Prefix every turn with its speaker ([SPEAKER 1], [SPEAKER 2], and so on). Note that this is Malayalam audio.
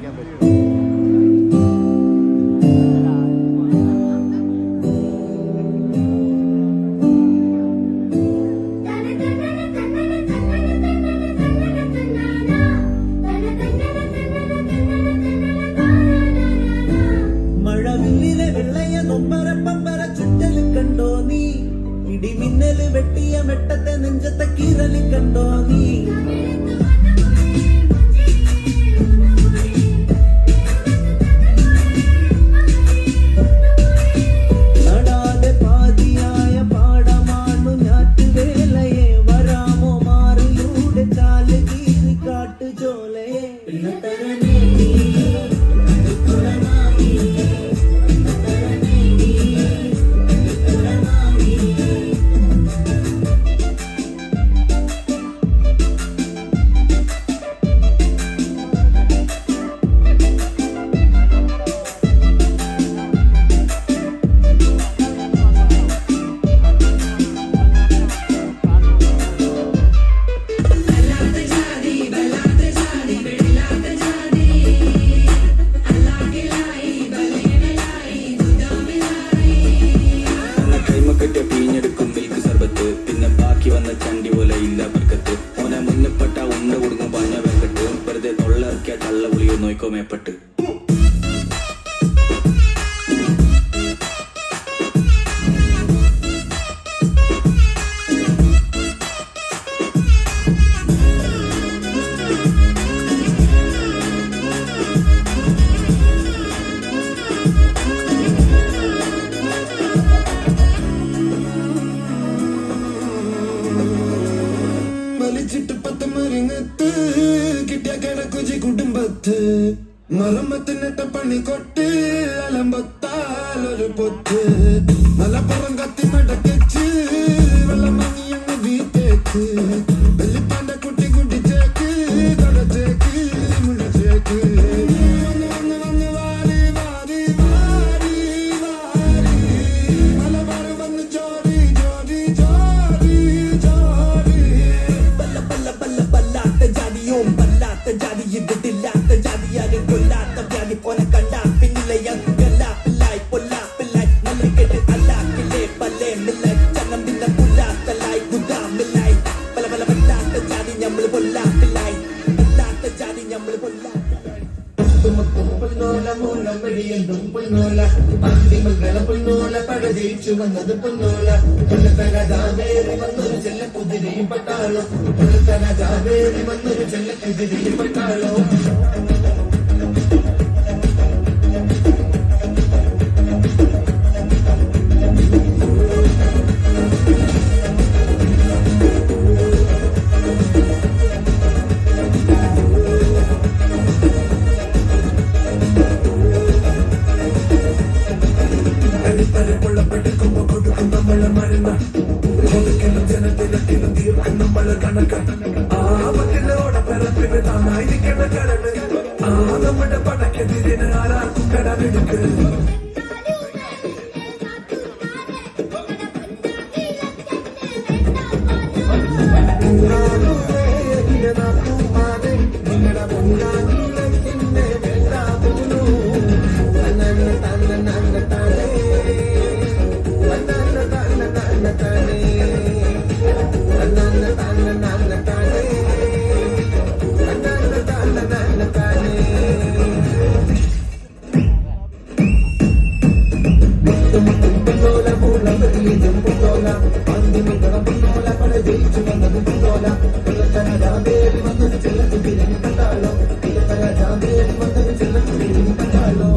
[SPEAKER 1] കാണിക്കാൻ പറ്റും.
[SPEAKER 2] മഴവില്ലിലെ വെള്ളയ നൊമ്പരപ്പമ്പര ചുറ്റല് കണ്ടോ നീ, ഇടിമിന്നല് വെട്ടിയ മെട്ടത്തെ നെഞ്ചത്തെ കീറല് കണ്ടോ നീ. നടാതെ പാതിയായ പാടമാണു ഞാറ്റുവേലയെ, വരാമോ മാറിലൂടെ ചാല് കീറി കാട്ടുചോലയെ.
[SPEAKER 3] ചണ്ടി പോലെ ഇല്ല ബർക്കത്ത് ഓനെ മുന്നപ്പെട്ട ഉണ്ട കൊടുക്കും പഞ്ഞ വെക്കട്ട് വെറുതെ തൊള്ളറക്കിയ തള്ള പുളിയോ നോക്കോ മേപ്പെട്ട്.
[SPEAKER 4] വലിച്ചിട്ട് പത്ത് മരിങ്ങത്ത് കിട്ടിയ കിടക്കുജി കുടുംബത്ത് മറമ്മത്തിനിട്ട പണി കൊട്ട് അലമ്പത്താലൊരു പൊത്ത് മലപ്പുറം കത്തി മടക്കച്ച് വെള്ളം വാങ്ങി അങ്ങ് വീട്ടേക്ക് വെള്ളിപ്പാന്റെ കുട്ടി കുട്ടിച്ചേക്ക് കടച്ചേക്ക് മുഴിച്ചേക്ക് ജയിച്ചു വന്നത് പൊന്നോല രാജാവേറി വന്നൊരു ചെല്ല കുതിരയും പട്ടാളോ, രാജാവേറി വന്നൊരു ചെല്ല കുതിരയും പട്ടാളോ. ജനത്തിലും തീർക്കും നമ്മൾ കണക്കാണ് ആപത്തിലോടെ പിറപ്പിന് താനായിരിക്കണ കടന്ന് ആ നമ്മുടെ പടക്കെതിരിന് ആരാക്കും കടമെടുക്ക്. ജയിച്ചു വന്നത് പൊന്നോല രാജാവേറി വന്നത് ചെല്ലത്തുതിരിയും പട്ടാളോ, രാജാവേറി വന്നത് ചെല്ലത്തുതിരിയും പട്ടാളോ.